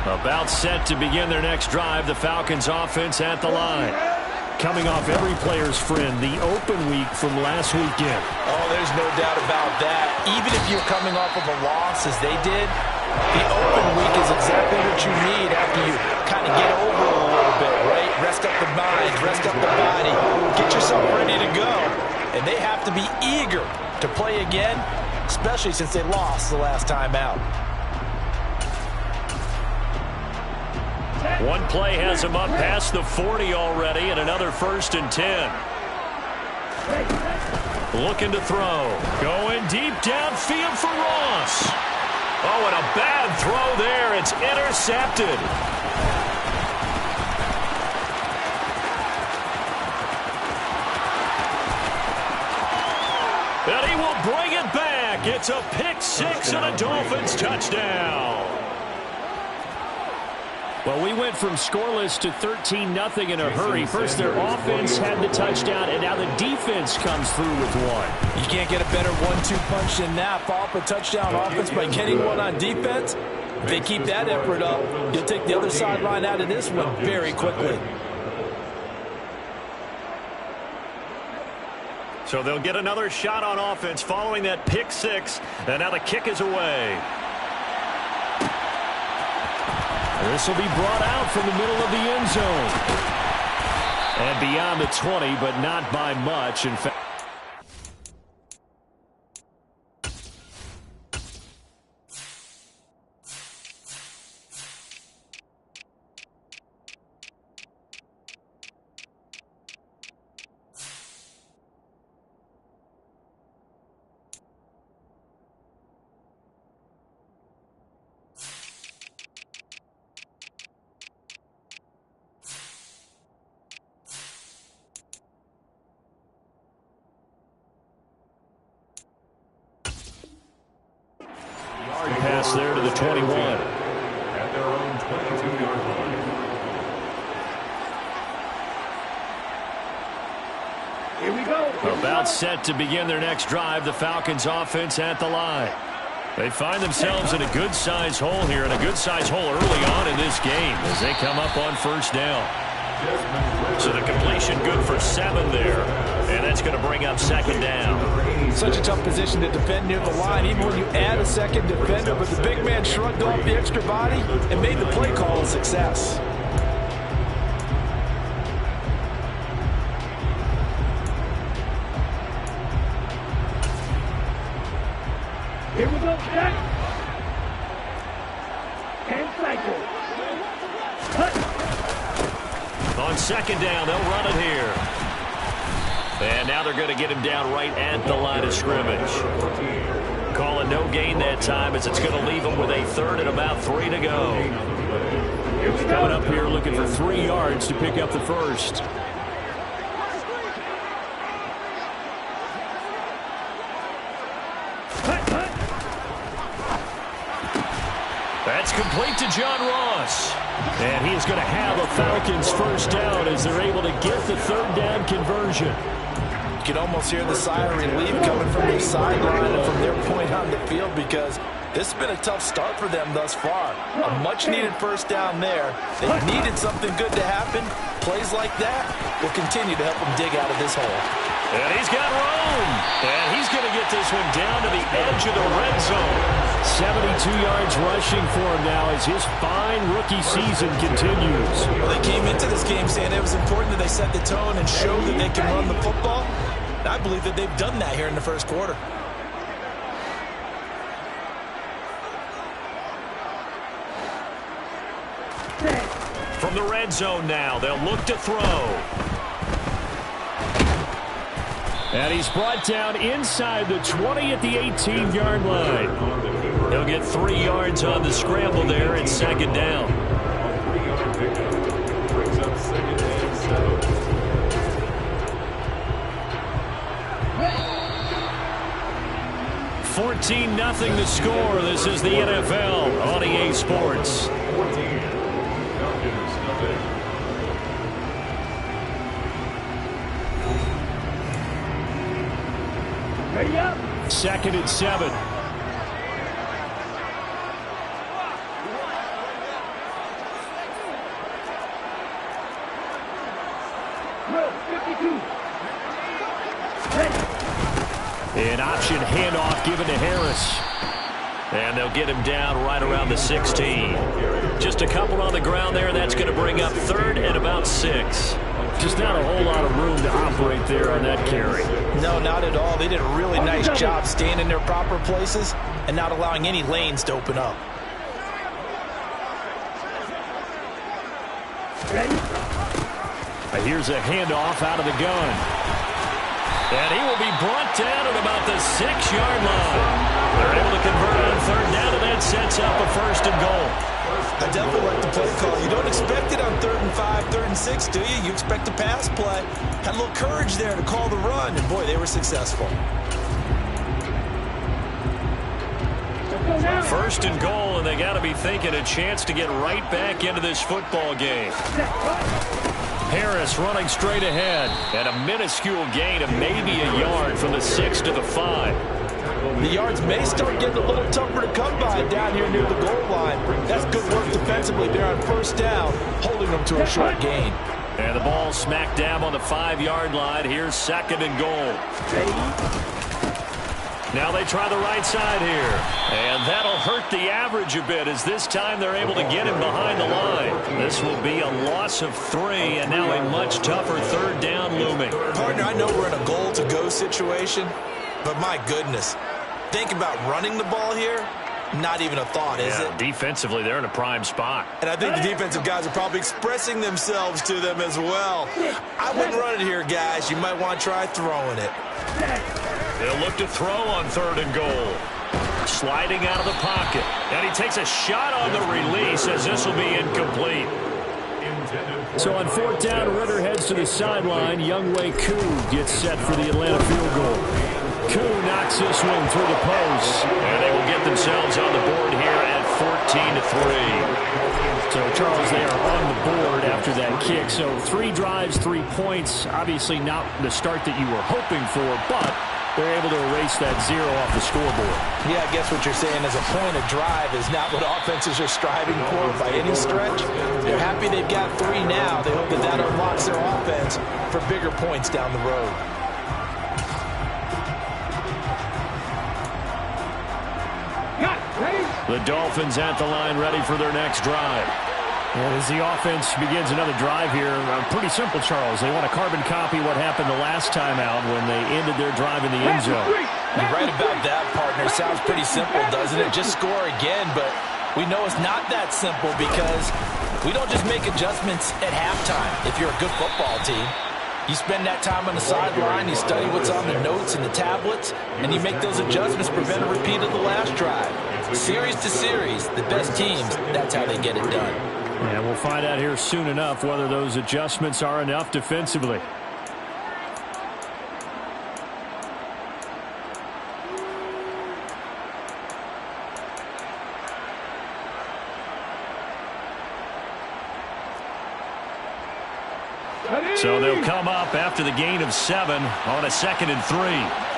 About set to begin their next drive, the Falcons offense at the line. Coming off every player's friend, the open week from last weekend. Oh, there's no doubt about that. Even if you're coming off of a loss as they did, the open week is exactly what you need after you kind of get over a little bit, right? Rest up the mind, rest up the body, get yourself ready to go. And they have to be eager to play again, especially since they lost the last time out. One play has him up past the 40 already, and another 1st and 10. Looking to throw. Going deep downfield for Ross. Oh, and a bad throw there. It's intercepted. And he will bring it back. It's a pick six and a Dolphins touchdown. Well, we went from scoreless to 13-0 in a hurry. First, their offense had the touchdown, and now the defense comes through with one. You can't get a better 1-2 punch than that. Follow up a touchdown offense by getting one on defense. If they keep that effort up, you'll take the other sideline out of this one very quickly. So they'll get another shot on offense following that pick six, and now the kick is away. This will be brought out from the middle of the end zone. And beyond the 20, but not by much. In fact, pass there to the 21. At their own 22-yard line. Here we go. About set to begin their next drive, the Falcons offense at the line. They find themselves in a good-sized hole here, and a good-sized hole early on in this game as they come up on 1st down. So the completion good for 7 there, and that's going to bring up 2nd down. Such a tough position to defend near the line, even when you add a second defender, but the big man shrugged off the extra body and made the play call a success. Here we go, Jack. And cycle. On 2nd down, they'll run it here. And now they're going to get him down right at the line of scrimmage. Call it no gain that time as it's going to leave him with a 3rd and about 3 to go. Coming up here looking for 3 yards to pick up the 1st. That's complete to John Ross. And he is going to have a Falcons 1st down as they're able to get the 3rd down conversion. You can almost hear the sigh of relief coming from their sideline and from their point on the field because this has been a tough start for them thus far. A much-needed 1st down there. They needed something good to happen. Plays like that will continue to help them dig out of this hole. And he's got room. And he's going to get this one down to the edge of the red zone. 72 yards rushing for him now as his fine rookie season continues. Well, they came into this game saying it was important that they set the tone and show that they can run the football. I believe that they've done that here in the 1st quarter. From the red zone now, they'll look to throw. And he's brought down inside the 20 at the 18-yard line. He'll get 3 yards on the scramble there at 2nd down. 14-0 the score. This is the NFL on EA Sports. Ready up. 2nd and 7. An option handoff given to Harris. And they'll get him down right around the 16. Just a couple on the ground there. That's going to bring up 3rd and about 6. Just not a whole lot of room to operate there on that carry. No, not at all. They did a really nice job staying in their proper places and not allowing any lanes to open up. Here's a handoff out of the gun. And he will be brought down at about the 6-yard line. They're able to convert on 3rd down, and that sets up a 1st and goal. I definitely like the play call. You don't expect it on 3rd and 5, 3rd and 6, do you? You expect a pass play. Had a little courage there to call the run, and boy, they were successful. 1st and goal, and they got to be thinking a chance to get right back into this football game. Harris running straight ahead, and a minuscule gain of maybe a yard from the 6 to the 5. The yards may start getting a little tougher to come by down here near the goal line. That's good work defensively there on 1st down, holding them to a short gain. And the ball smack dab on the 5-yard line. Here's 2nd and goal. Now they try the right side here. And that'll hurt the average a bit, as this time they're able to get him behind the line. This will be a loss of 3, and now a much tougher 3rd down looming. Partner, I know we're in a goal-to-go situation, but my goodness, think about running the ball here. Not even a thought, is it? Defensively, they're in a prime spot. And I think the defensive guys are probably expressing themselves to them as well. I wouldn't run it here, guys. You might want to try throwing it. They'll look to throw on 3rd and goal. Sliding out of the pocket. And he takes a shot on the release, as this will be incomplete. So on 4th down, Ritter heads to the sideline. Fnwk gets set for the Atlanta field goal. Koo knocks this one through the post. And they will get themselves on the board here at 14-3. So, Charles, they are on the board after that kick. So 3 drives, 3 points. Obviously not the start that you were hoping for, but they're able to erase that 0 off the scoreboard. Yeah, I guess what you're saying is a point of drive is not what offenses are striving for by any stretch. They're happy they've got 3 now. They hope that that unlocks their offense for bigger points down the road. The Dolphins at the line, ready for their next drive. And as the offense begins another drive here, pretty simple, Charles. They want to carbon copy what happened the last time out when they ended their drive in the end zone. You're right about that, partner. Sounds pretty simple, doesn't it? Just score again, but we know it's not that simple because we don't just make adjustments at halftime if you're a good football team. You spend that time on the sideline, you study what's on the notes and the tablets, and you make those adjustments, prevent a repeat of the last drive. Series to series, the best teams, that's how they get it done. And we'll find out here soon enough whether those adjustments are enough defensively. So they'll come up after the gain of 7 on a 2nd and 3.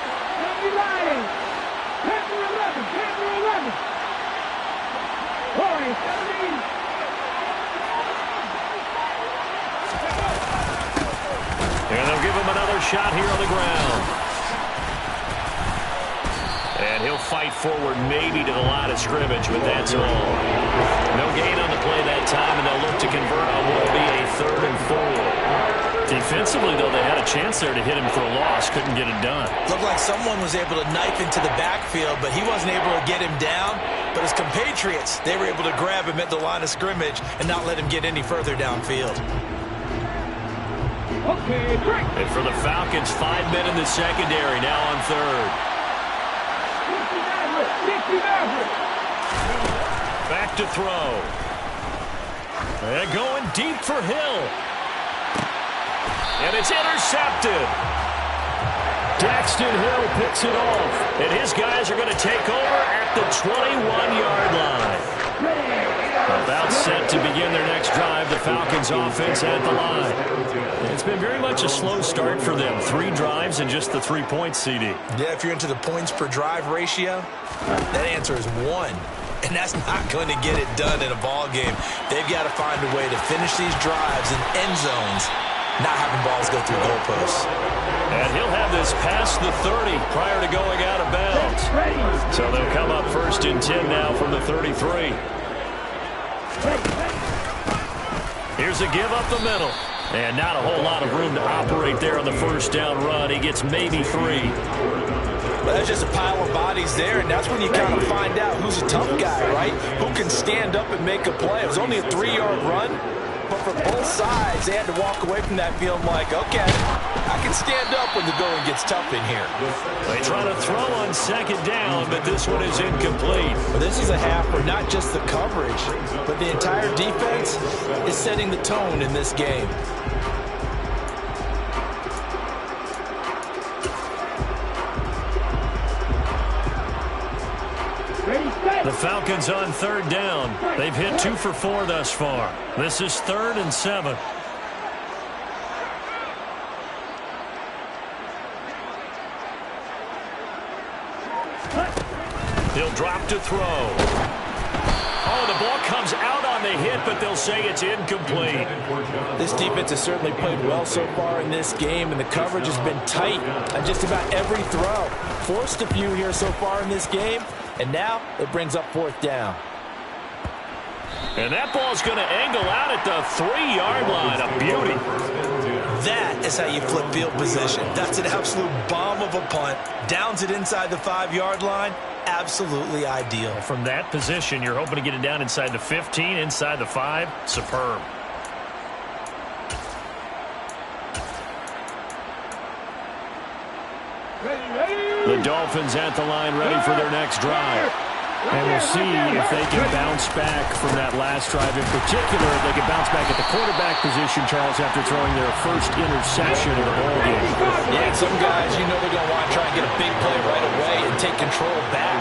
And they'll give him another shot here on the ground. And he'll fight forward maybe to the line of scrimmage, but that's all. No gain on the play that time, and they'll look to convert on what will be a 3rd and 4. Defensively, though, they had a chance there to hit him for a loss. Couldn't get it done. Looked like someone was able to knife into the backfield, but he wasn't able to get him down. But his compatriots, they were able to grab him at the line of scrimmage and not let him get any further downfield. And for the Falcons, 5 men in the secondary, now on 3rd. Back to throw. And going deep for Hill. And it's intercepted. Daxton Hill picks it off. And his guys are going to take over at the 21-yard line. About set to begin their next drive. The Falcons offense at the line. It's been very much a slow start for them. 3 drives and just the 3 points, CD. Yeah, if you're into the points per drive ratio, that answer is 1. And that's not going to get it done in a ball game. They've got to find a way to finish these drives in end zones not having balls go through goalposts. And he'll have this past the 30 prior to going out of bounds. So they'll come up 1st and 10 now from the 33. Here's a give up the middle. And not a whole lot of room to operate there on the 1st down run. He gets maybe 3. But there's just a pile of bodies there, and that's when you kind of find out who's a tough guy, right? Who can stand up and make a play. It was only a 3-yard run, but for both sides, they had to walk away from that feeling like, okay, I can stand up when the going gets tough in here. They try to throw on 2nd down, but this one is incomplete. Well, this is a half where not just the coverage, but the entire defense is setting the tone in this game. The Falcons on 3rd down. They've hit 2 for 4 thus far. This is 3rd and 7. He'll drop to throw. Oh, the ball comes out on the hit, but they'll say it's incomplete. This defense has certainly played well so far in this game, and the coverage has been tight on just about every throw. Forced a few here so far in this game, and now it brings up 4th down. And that ball's going to angle out at the 3-yard line. A beauty. That is how you flip field position. That's an absolute bomb of a punt. Downs it inside the 5-yard line. Absolutely ideal. From that position, you're hoping to get it down inside the 15, inside the 5. Superb. The Dolphins at the line, ready for their next drive. And we'll see if they can bounce back from that last drive. In particular, if they can bounce back at the quarterback position, Charles, after throwing their first interception of the ballgame. Yeah, some guys, you know they're going to want to try and get a big play right away and take control back.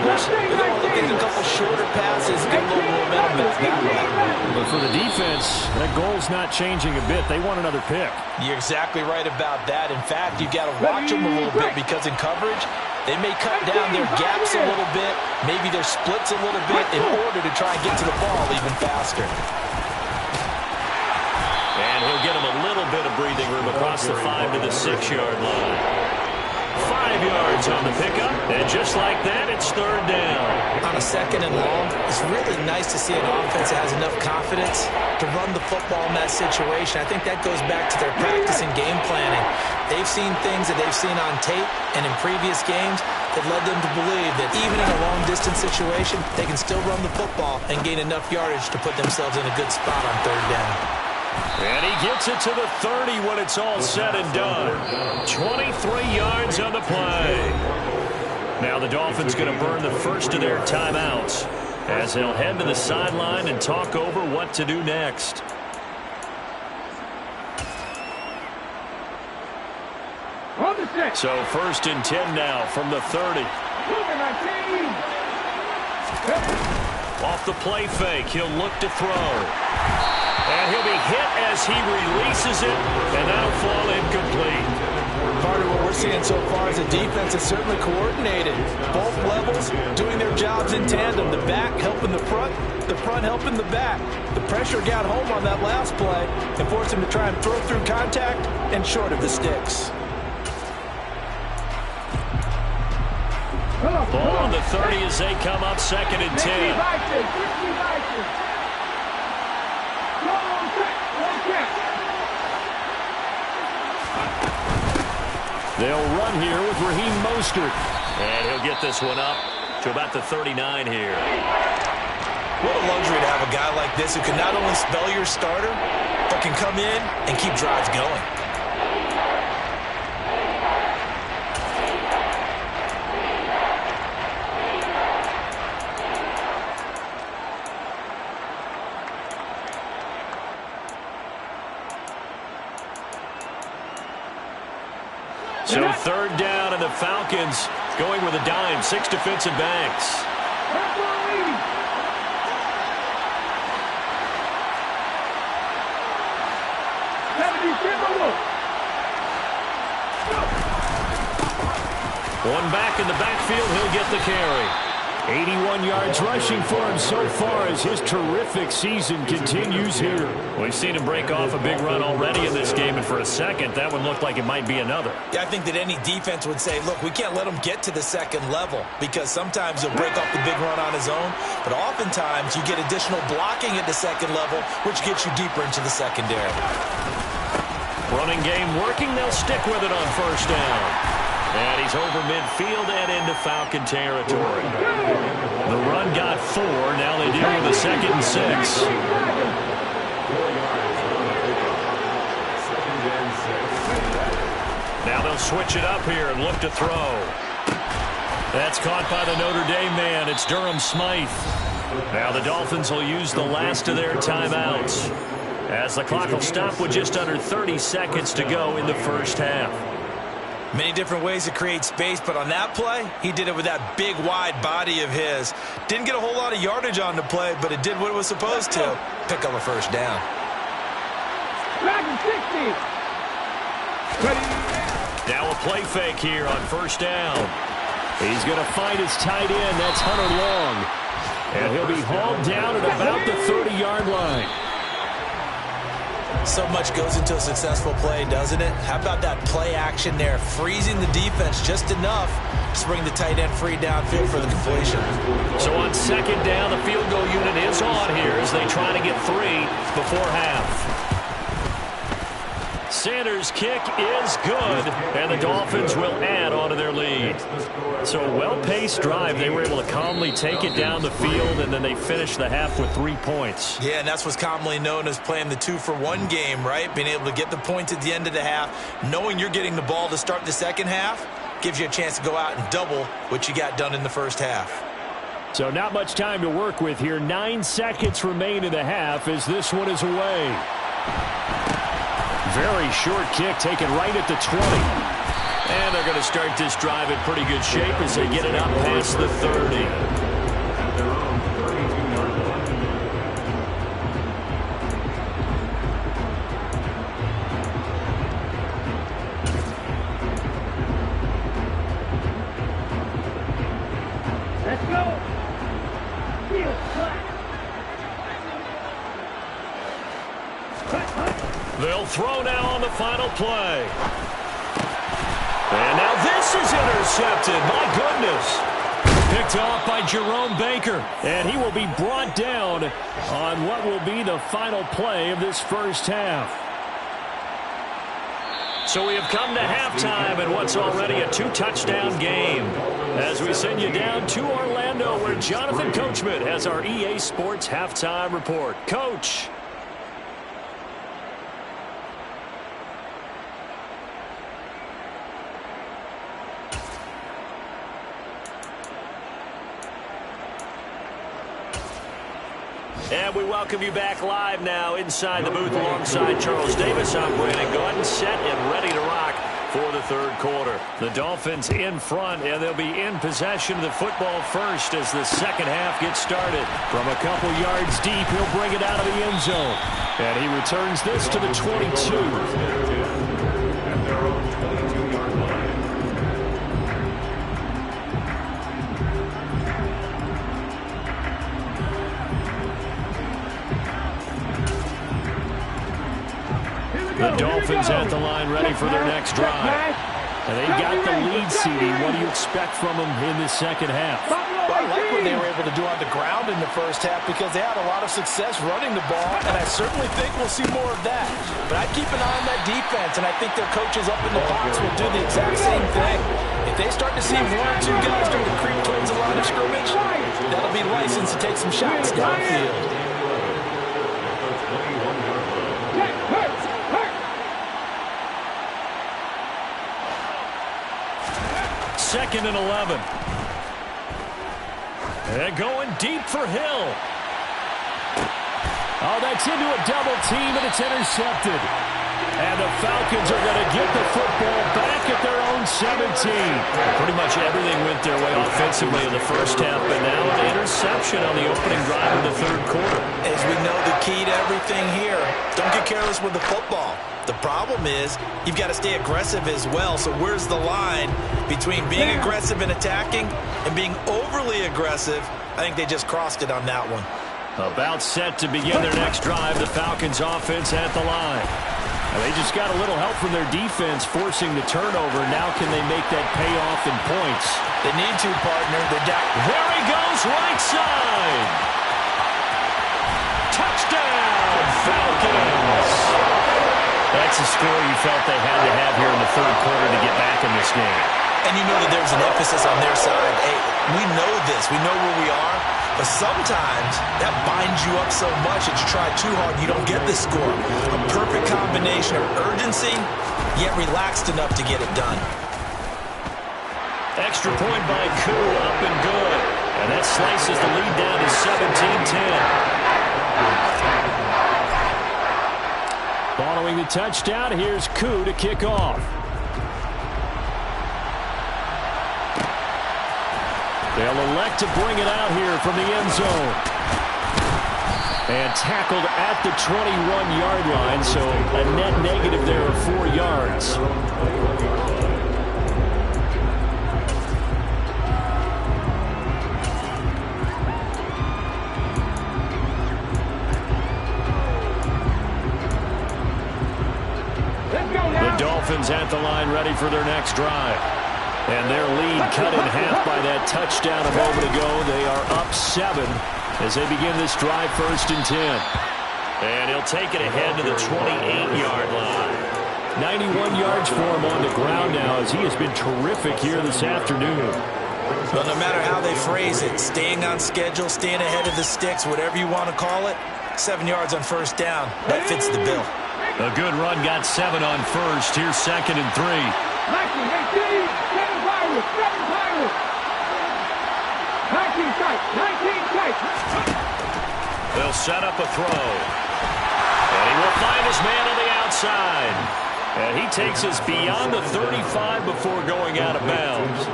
Others, they're going to look at a couple shorter passes, get a little momentum back that way. But for the defense, that goal's not changing a bit. They want another pick. You're exactly right about that. In fact, you got to watch them a little bit because in coverage, they may cut down their gaps a little bit, maybe their splits a little bit in order to try and get to the ball even faster. And he'll get him a little bit of breathing room across the 5 to the 6-yard line. 5 yards on the pickup, and just like that, it's 3rd down. On a 2nd and long, it's really nice to see an offense that has enough confidence to run the football in that situation. I think that goes back to their practice and game planning. They've seen things that they've seen on tape and in previous games that led them to believe that even in a long-distance situation, they can still run the football and gain enough yardage to put themselves in a good spot on 3rd down. And he gets it to the 30 when it's all said and done. 23 yards on the play. Now the Dolphins going to burn the first of their timeouts as they'll head to the sideline and talk over what to do next. So 1st and 10 now from the 30. Off the play fake, he'll look to throw. And he'll be hit as he releases it, and that'll fall incomplete. Part of what we're seeing so far is the defense is certainly coordinated. Both levels doing their jobs in tandem. The back helping the front helping the back. The pressure got home on that last play and forced him to try and throw through contact and short of the sticks. Ball on the 30 as they come up 2nd and 10. They'll run here with Raheem Mostert. And he'll get this one up to about the 39 here. What a luxury to have a guy like this who can not only spell your starter, but can come in and keep drives going. So 3rd down, and the Falcons going with a dime. 6 defensive backs. One back in the backfield, he'll get the carry. 81 yards rushing for him so far as his terrific season continues here. We've seen him break off a big run already in this game, and for a second, that one looked like it might be another. Yeah, I think that any defense would say, look, we can't let him get to the second level because sometimes he'll break off the big run on his own, but oftentimes you get additional blocking at the second level, which gets you deeper into the secondary. Running game working. They'll stick with it on first down. And he's over midfield and into Falcon territory. The run got 4. Now they deal with a 2nd and 6. Now they'll switch it up here and look to throw. That's caught by the Notre Dame man. It's Durham Smythe. Now the Dolphins will use the last of their timeouts, as the clock will stop with just under 30 seconds to go in the first half. Many different ways to create space, but on that play, he did it with that big, wide body of his. Didn't get a whole lot of yardage on the play, but it did what it was supposed to. Pick up a first down. Now a play fake here on first down. He's going to find his tight end. That's Hunter Long. And he'll be hauled down at about the 30-yard line. So much goes into a successful play, doesn't it? How about that play action there, freezing the defense just enough to bring the tight end free downfield for the completion. So on second down, the field goal unit is on here as they try to get 3 before half. Sanders' kick is good, and the Dolphins will add on to their lead. So a well-paced drive. They were able to calmly take it down the field, and then they finished the half with 3 points. Yeah, and that's what's commonly known as playing the 2-for-1 game, right? Being able to get the points at the end of the half, knowing you're getting the ball to start the second half, gives you a chance to go out and double what you got done in the first half. So not much time to work with here. 9 seconds remain in the half as this one is away. Very short kick taken right at the 20. And they're going to start this drive in pretty good shape as they get it up past the 30. Let's go. They'll throw now on the final play. And now this is intercepted. My goodness. Picked off by Jerome Baker. And he will be brought down on what will be the final play of this first half. So we have come to halftime in what's already a 2-touchdown game, as we send you down to Orlando, where Jonathan Coachman has our EA Sports halftime report. Coach. And we welcome you back live now inside the booth alongside Charles Davis. I'm Brandon Gordon, set and ready to rock for the third quarter. The Dolphins in front, and they'll be in possession of the football first as the second half gets started. From a couple yards deep, he'll bring it out of the end zone. And he returns this to the 22. The Dolphins at the line ready for their next drive. And they got the lead seeding. What do you expect from them in this second half? Well, I like what they were able to do on the ground in the first half because they had a lot of success running the ball, and I certainly think we'll see more of that. But I keep an eye on that defense, and I think their coaches up in the box will do the exact same thing. If they start to see 1 or 2 guys start to creep towards the line of scrimmage, that'll be licensed to take some shots downfield. Second and 11. And going deep for Hill. Oh, that's into a double team, and it's intercepted. And the Falcons are going to get the football back at their own 17. Pretty much everything went their way offensively in the first half, but now an interception on the opening drive in the third quarter. As we know, the key to everything here, don't get careless with the football. The problem is you've got to stay aggressive as well. So where's the line between being aggressive and attacking and being overly aggressive? I think they just crossed it on that one. About set to begin their next drive, the Falcons offense at the line. Now they just got a little help from their defense forcing the turnover. Now can they make that pay off in points? They need to, partner. They're down. There he goes, right side. Touchdown, Falcons. That's a score you felt they had to have here in the third quarter to get back in this game. And you know that there's an emphasis on their side. Hey, we know this. We know where we are. But sometimes that binds you up so much that you try too hard and you don't get the score. A perfect combination of urgency, yet relaxed enough to get it done. Extra point by Koo, up and good. And that slices the lead down to 17-10. Following the touchdown, here's Koo to kick off. They'll elect to bring it out here from the end zone. And tackled at the 21-yard line, so a net negative there of 4 yards. The Dolphins at the line ready for their next drive. And their lead cut in half by that touchdown a moment ago. They are up 7 as they begin this drive, 1st and 10. And he'll take it ahead to the 28-yard line. 91 yards for him on the ground now as he has been terrific here this afternoon. Well, no matter how they phrase it, staying on schedule, staying ahead of the sticks, whatever you want to call it, 7 yards on 1st down, that fits the bill. A good run got 7 on 1st. Here's 2nd and 3. 19 strike. They'll set up a throw. And he will find his man on the outside. And he takes us beyond the 35 before going out of bounds.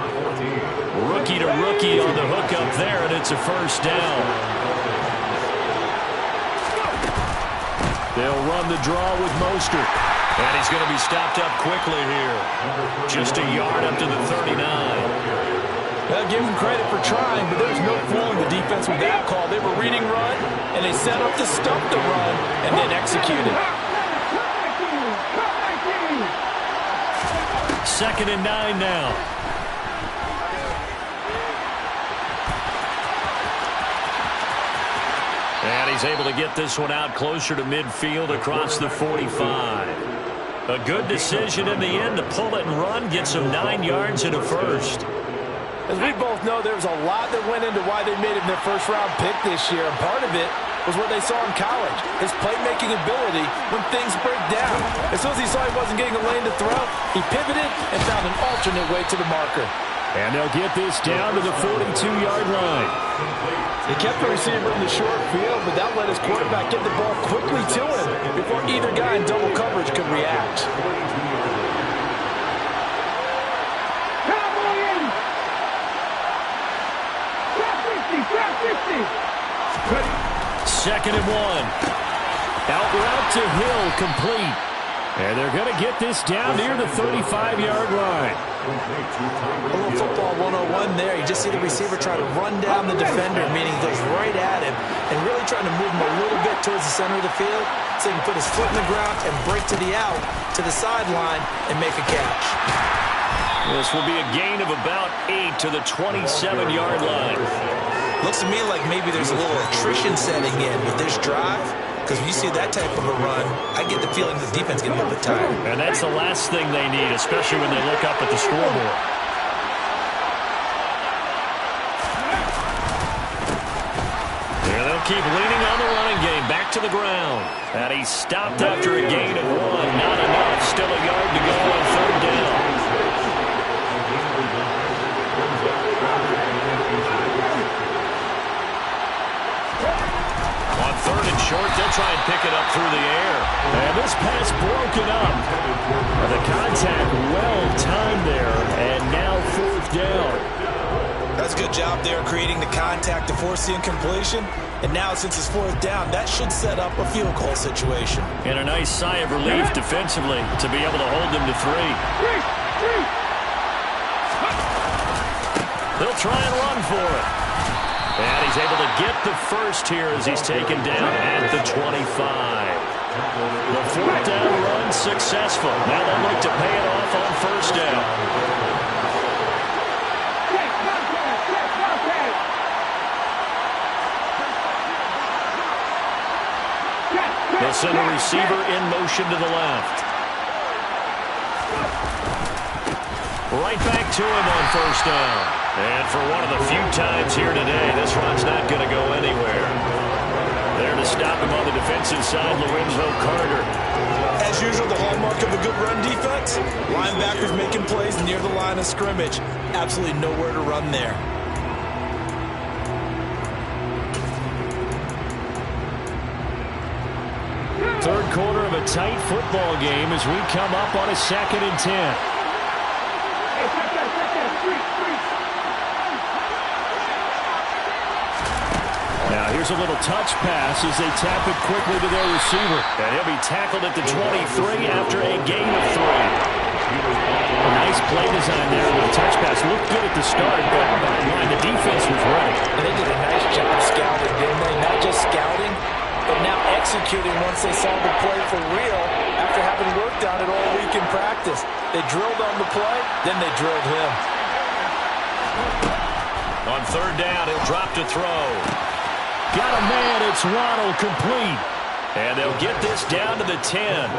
Rookie to rookie on the hook up there, and it's a 1st down. They'll run the draw with Mostert. And he's going to be stopped up quickly here. Just a yard up to the 39. Well, give them credit for trying, but there's no fooling the defense with that call. They were reading run, and they set up to stop the run, and then executed. 2nd and 9 now. And he's able to get this one out closer to midfield across the 45. A good decision in the end to pull it and run, get some 9 yards and a 1st. As we both know, there was a lot that went into why they made him their first-round pick this year, and part of it was what they saw in college, his playmaking ability when things break down. As soon as he saw he wasn't getting a lane to throw, he pivoted and found an alternate way to the marker. And they'll get this down to the 42-yard line. They kept the receiver in the short field, but that let his quarterback get the ball quickly to him before either guy in double coverage could react. Second and 1. Out route to Hill, complete. And they're going to get this down near the 35-yard line. A little football 101 there. You just see the receiver try to run down the defender, meaning he goes right at him and really trying to move him a little bit towards the center of the field so he can put his foot in the ground and break to the out, to the sideline, and make a catch. This will be a gain of about 8 to the 27-yard line. Looks to me like maybe there's a little attrition setting in with this drive, because when you see that type of a run, I get the feeling the defense getting a little bit tired. And that's the last thing they need, especially when they look up at the scoreboard. Here they'll keep leaning on the running game. Back to the ground. And he's stopped after a gain of 1. Not enough. Still a yard to go on 3rd down. On 3rd Third and short. They'll try and pick it up through the air. And this pass broken up. The contact well timed there. And now fourth down. That's a good job there creating the contact to force the incompletion. And now since it's fourth down, that should set up a field goal situation. And a nice sigh of relief defensively to be able to hold them to 3. They'll try and run for it. And he's able to get the first here as he's taken down at the 25. The fourth down run successful. Now they'll look to pay it off on first down. They'll send a receiver in motion to the left. Right back to him on first down. And for one of the few times here today, this run's not going to go anywhere. There to stop him on the defensive side, Lorenzo Carter. As usual, the hallmark of a good run defense, linebackers making plays near the line of scrimmage. Absolutely nowhere to run there. Third quarter of a tight football game as we come up on a 2nd and 10. Now here's a little touch pass as they tap it quickly to their receiver. And he'll be tackled at the 23 after a gain of 3. A nice play design there with a touch pass. Looked good at the start, but bottom line, the defense was ready. And they did a nice job scouting, didn't they? Not just scouting, but now executing once they saw the play for real after having worked on it all week in practice. They drilled on the play, then they drilled him. On third down, he'll drop to throw. Got a man, it's Waddle, complete. And they'll get this down to the 10.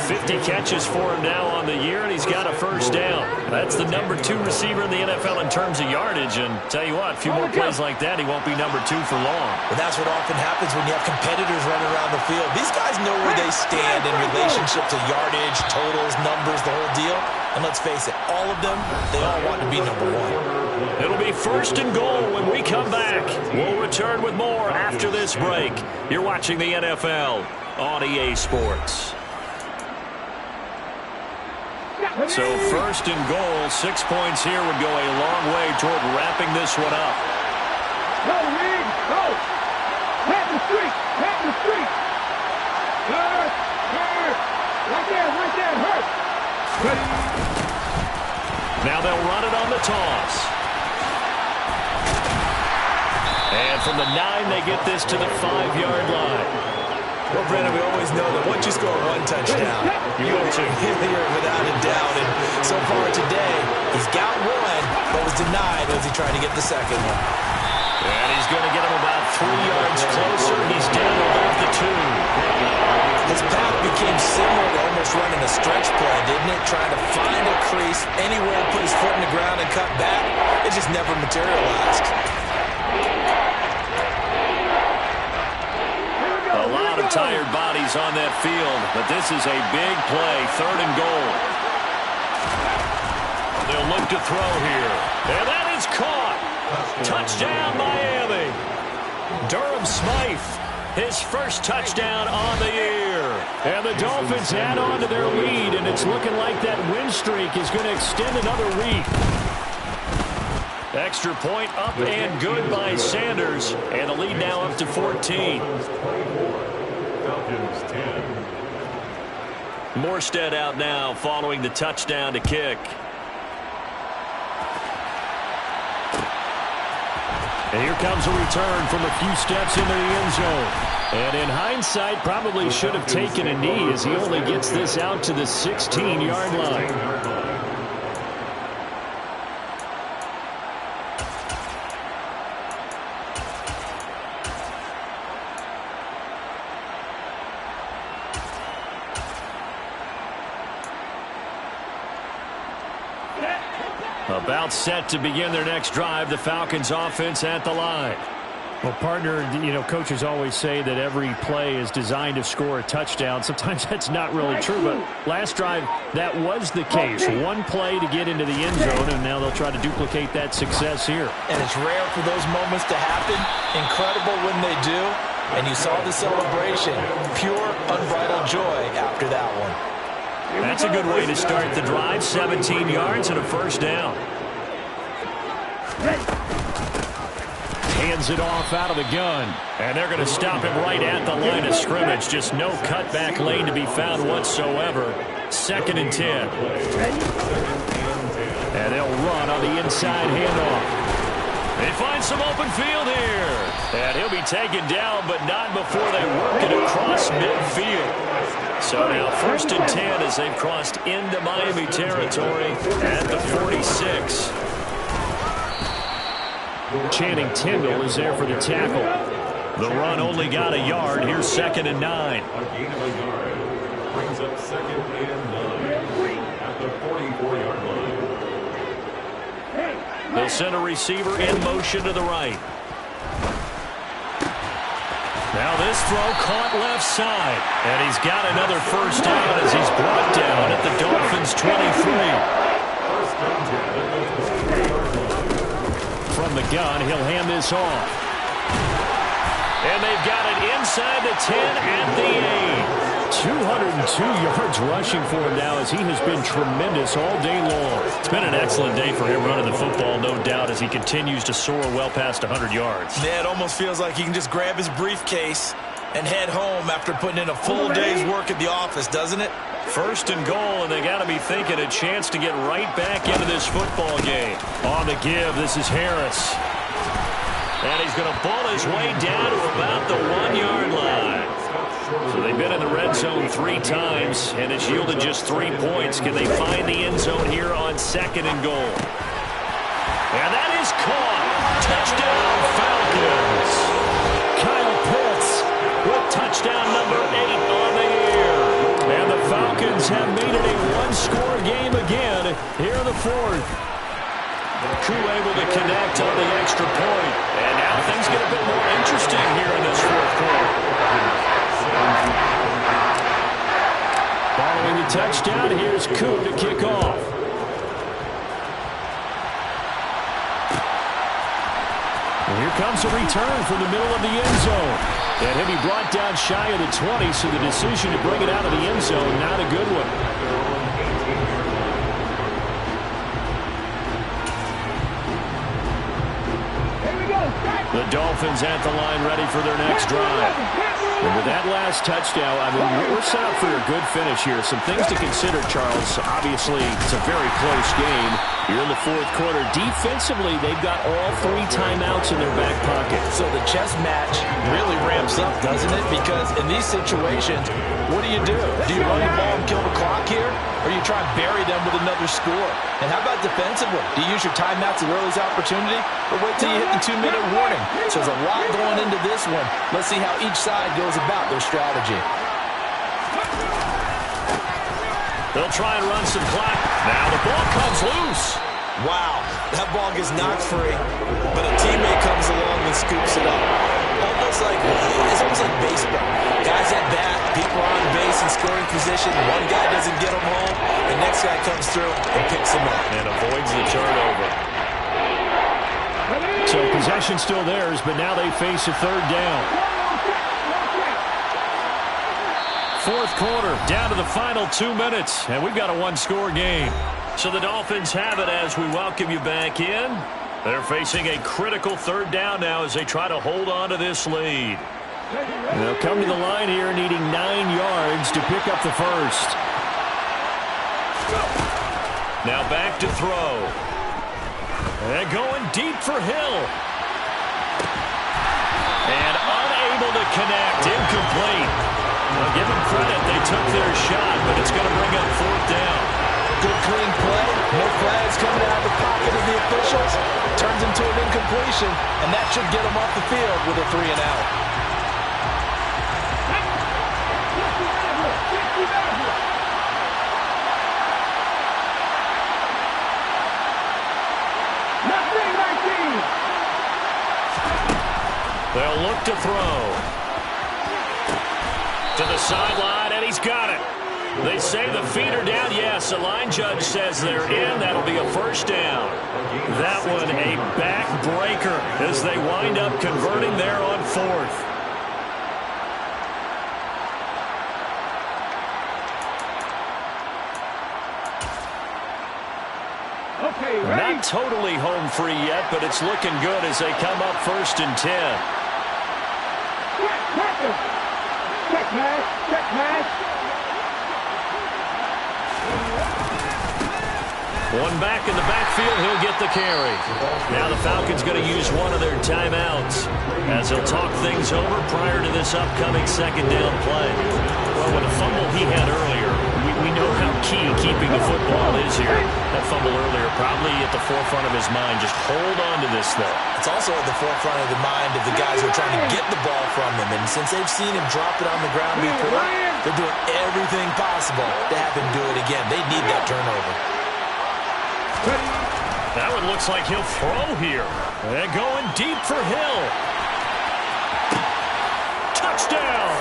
50 catches for him now on the year, and he's got a first down. That's the number 2 receiver in the NFL in terms of yardage. And tell you what, a few more plays like that, he won't be number 2 for long. But that's what often happens when you have competitors running around the field. These guys know where they stand in relationship to yardage, totals, numbers, the whole deal. And let's face it, all of them, they all want to be number 1. It'll be first and goal when we come back. We'll return with more after this break. You're watching the NFL on EA Sports. So first and goal, 6 points here would go a long way toward wrapping this one up. Go, Reed, go! Pat the street! Pat the street! Hurt! Hurt! Right there, hurt! Now they'll run it on the toss. And from the 9, they get this to the 5-yard line. Well, Brandon, we always know that once you score 1 touchdown, you go to here without a doubt. And so far today, he's got 1, but was denied as he tried to get the second one. And he's going to get him about 3 yards closer. He's down above the 2. His path became similar to almost running a stretch play, didn't it? Trying to find a crease, anywhere, put his foot in the ground and cut back. It just never materialized. A lot of tired bodies on that field, but this is a big play, 3rd and goal. They'll look to throw here. And that is caught. Touchdown, Miami. Durham Smythe, his first touchdown on the year. And the Dolphins add on to their lead, and it's looking like that win streak is going to extend another week. Extra point up and good by Sanders, and the lead now up to 14. Morstead out now following the touchdown to kick. And here comes a return from a few steps into the end zone. And in hindsight, probably should have taken a knee as he only gets this out to the 16-yard line. About set to begin their next drive, the Falcons offense at the line. Well, partner, coaches always say that every play is designed to score a touchdown. Sometimes that's not really true, but last drive, that was the case. One play to get into the end zone, and now they'll try to duplicate that success here. And it's rare for those moments to happen. Incredible when they do. And you saw the celebration. Pure, unbridled joy after that one. That's a good way to start the drive. 17 yards and a first down. Hands it off out of the gun. And they're going to stop him right at the line of scrimmage. Just no cutback lane to be found whatsoever. 2nd and 10. And they'll run on the inside handoff. They find some open field here. And he'll be taken down, but not before they work it across midfield. So now 1st and 10 as they've crossed into Miami territory at the 46. Channing Tindall is there for the tackle. The run only got a yard. Here's 2nd and 9. Brings up 2nd and 9 at the 44-yard line. They'll send a receiver in motion to the right. Now this throw caught left side. And he's got another first down as he's brought down at the Dolphins' 23. From the gun, he'll hand this off. And they've got it inside the 10 at the 8. 202 yards rushing for him now as he has been tremendous all day long. It's been an excellent day for him running the football, no doubt, as he continues to soar well past 100 yards. Yeah, it almost feels like he can just grab his briefcase and head home after putting in a full day's work at the office, doesn't it? 1st and goal, and they got to be thinking a chance to get right back into this football game. On the give, this is Harris. And he's going to ball his way down to about the 1-yard line. So they've been in the red zone 3 times, and it's yielded just 3 points. Can they find the end zone here on 2nd and goal? And that is caught. Touchdown, Falcons. Kyle Pitts with touchdown number 8 on the year. And the Falcons have made it a 1-score game again here in the 4th. Crew able to connect on the extra point. And now things get a bit more interesting here in this 4th quarter. Following the touchdown, here's Koo to kick off. And here comes a return from the middle of the end zone. And he'll be brought down shy of the 20, so the decision to bring it out of the end zone, not a good one. The Dolphins at the line ready for their next drive. And with that last touchdown, I mean, we're set up for a good finish here. Some things to consider, Charles. Obviously, it's a very close game. You're in the 4th quarter. Defensively, they've got all 3 timeouts in their back pocket. So the chess match really ramps up, doesn't it? Because in these situations, what do? Do you run the ball and kill the clock here? Or you try and bury them with another score? And how about defensively? Do you use your timeouts to early opportunity? Or wait till you hit the 2-minute warning? So there's a lot going into this one. Let's see how each side goes about their strategy. They'll try and run some clock. Now the ball comes loose. Wow, that ball gets knocked free, but a teammate comes along and scoops it up. It's almost like baseball. Guys at bat, people are on base in scoring position. One guy doesn't get them home, the next guy comes through and picks them up. And avoids the turnover. So possession still theirs, but now they face a 3rd down. 4th quarter, down to the final 2 minutes, and we've got a 1-score game. So the Dolphins have it as we welcome you back in. They're facing a critical 3rd down now as they try to hold on to this lead. They'll come to the line here needing 9 yards to pick up the first. Now back to throw. And going deep for Hill. And unable to connect. Incomplete. Well, give them credit. They took their shot, but it's going to bring up 4th down. Good clean play. No flags coming out of the pocket of the officials. Turns into an incompletion, and that should get them off the field with a 3-and-out. They'll look to throw. To the sideline, and he's got it. They say the feet are down. Yes, the line judge says they're in. That'll be a first down. That one a backbreaker as they wind up converting there on 4th. Not totally home free yet, but it's looking good as they come up 1st and 10. Check pass. Check pass. One back in the backfield, he'll get the carry. Now the Falcons going to use one of their timeouts as he'll talk things over prior to this upcoming 2nd down play. Well, with the fumble he had earlier, we know how key keeping the football is here. That fumble earlier probably at the forefront of his mind. Just hold on to this thing. It's also at the forefront of the mind of the guys who are trying to get the ball from him. And since they've seen him drop it on the ground before, they're doing everything possible to have him do it again. They need that turnover. That one looks like he'll throw here. And going deep for Hill. Touchdown!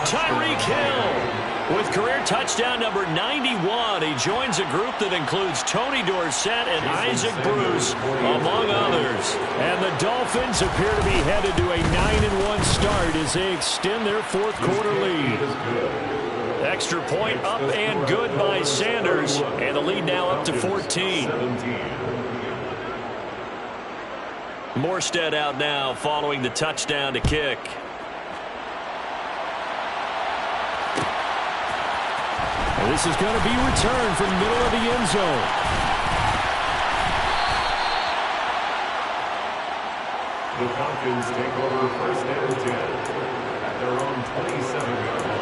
Tyreek Hill with career touchdown number 91. He joins a group that includes Tony Dorsett and Isaac Bruce, among others. And the Dolphins appear to be headed to a 9-1 start as they extend their 4th quarter lead. Extra point up and good by Sanders, and the lead now up to 14. Morstead out now following the touchdown to kick. And this is going to be returned from the middle of the end zone. The Falcons take over 1st and 10 at their own 27-yard line.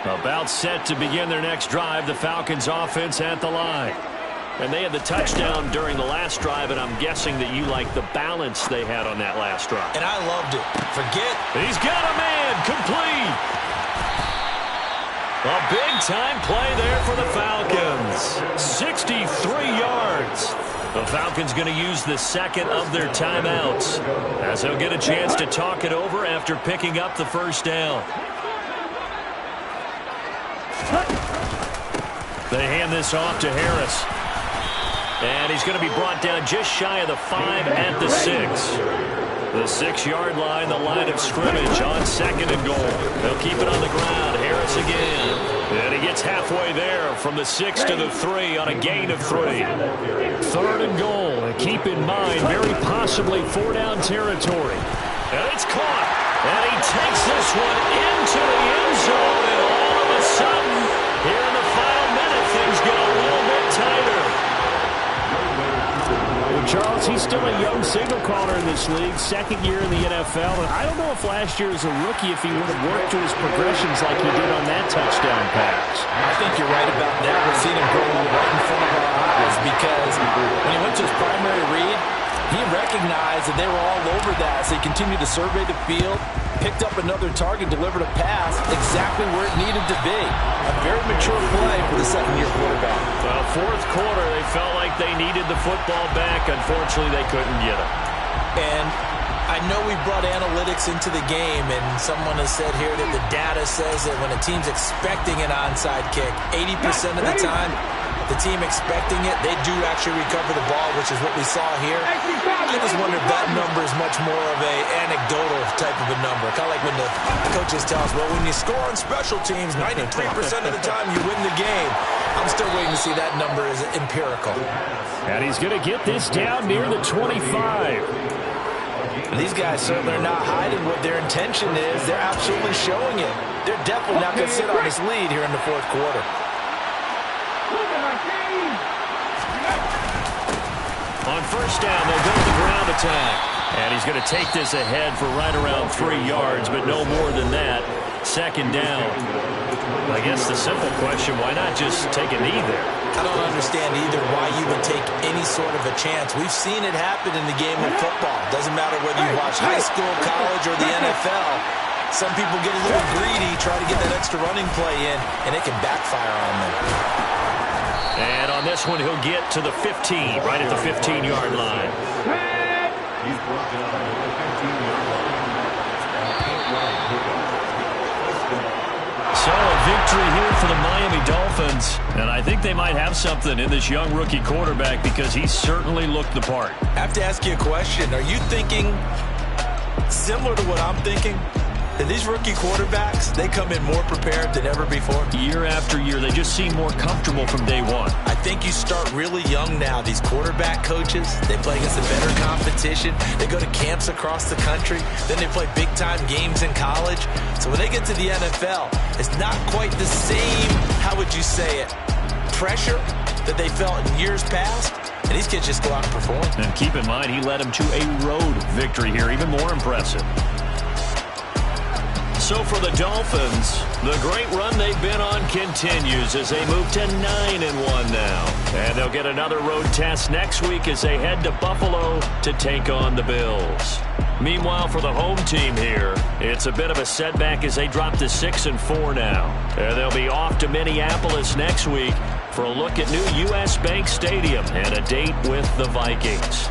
About set to begin their next drive, the Falcons offense at the line. And they had the touchdown during the last drive, and I'm guessing that you like the balance they had on that last drive. And I loved it. He's got a man complete. A big-time play there for the Falcons. 63 yards. The Falcons going to use the 2nd of their timeouts as they'll get a chance to talk it over after picking up the 1st down. They hand this off to Harris. And he's going to be brought down just shy of the 5 at the 6. The 6-yard line, the line of scrimmage on 2nd and goal. They'll keep it on the ground. Harris again. And he gets halfway there from the 6 to the 3 on a gain of 3. 3rd and goal. And keep in mind, very possibly 4-down territory. And it's caught. And he takes this one into the end zone. And all of a sudden, here in the final minute, things get a little bit tighter. Well, Charles, he's still a young signal caller in this league, 2nd year in the NFL. And I don't know if last year as a rookie, if he would have worked through his progressions like he did on that touchdown pass. I think you're right about that. We're seeing him grow right in front of our eyes because when he went to his primary read, he recognized that they were all over that as they continued to survey the field, picked up another target, delivered a pass exactly where it needed to be. A very mature play for the 2nd-year quarterback. Well, 4th quarter, they felt like they needed the football back. Unfortunately, they couldn't get it. And I know we brought analytics into the game, and someone has said here that the data says that when a team's expecting an onside kick, 80% of the time, the team expecting it, they do actually recover the ball, which is what we saw here. I just wonder if that number is much more of a anecdotal type of a number. Kind of like when the coaches tell us, well, when you score on special teams, 93% of the time you win the game. I'm still waiting to see that number is empirical. And he's going to get this down near the 25. These guys certainly are not hiding what their intention is. They're absolutely showing it. They're definitely not going to sit on this lead here in the 4th quarter. On 1st down, they'll go to the ground attack. And he's going to take this ahead for right around 3 yards, but no more than that. 2nd down. I guess the simple question, why not just take a knee there? I don't understand either why you would take any sort of a chance. We've seen it happen in the game of football. Doesn't matter whether you watch high school, college, or the NFL. Some people get a little greedy, try to get that extra running play in, and it can backfire on them. And on this one, he'll get to the 15, right at the 15-yard line. He's brought down at the 15-yard line. So a victory here for the Miami Dolphins. Dolphins. And I think they might have something in this young rookie quarterback because he certainly looked the part. I have to ask you a question. Are you thinking similar to what I'm thinking? That these rookie quarterbacks, they come in more prepared than ever before? Year after year, they just seem more comfortable from day one. I think you start really young now. These quarterback coaches, they play against a better competition. They go to camps across the country. Then they play big-time games in college. So when they get to the NFL, it's not quite the same, how would you say it, pressure that they felt in years past. And these kids just go out and perform. And keep in mind, he led them to a road victory here, even more impressive. So for the Dolphins, the great run they've been on continues as they move to 9-1 now. And they'll get another road test next week as they head to Buffalo to take on the Bills. Meanwhile, for the home team here, it's a bit of a setback as they drop to 6-4 now. And they'll be off to Minneapolis next week for a look at new U.S. Bank Stadium and a date with the Vikings.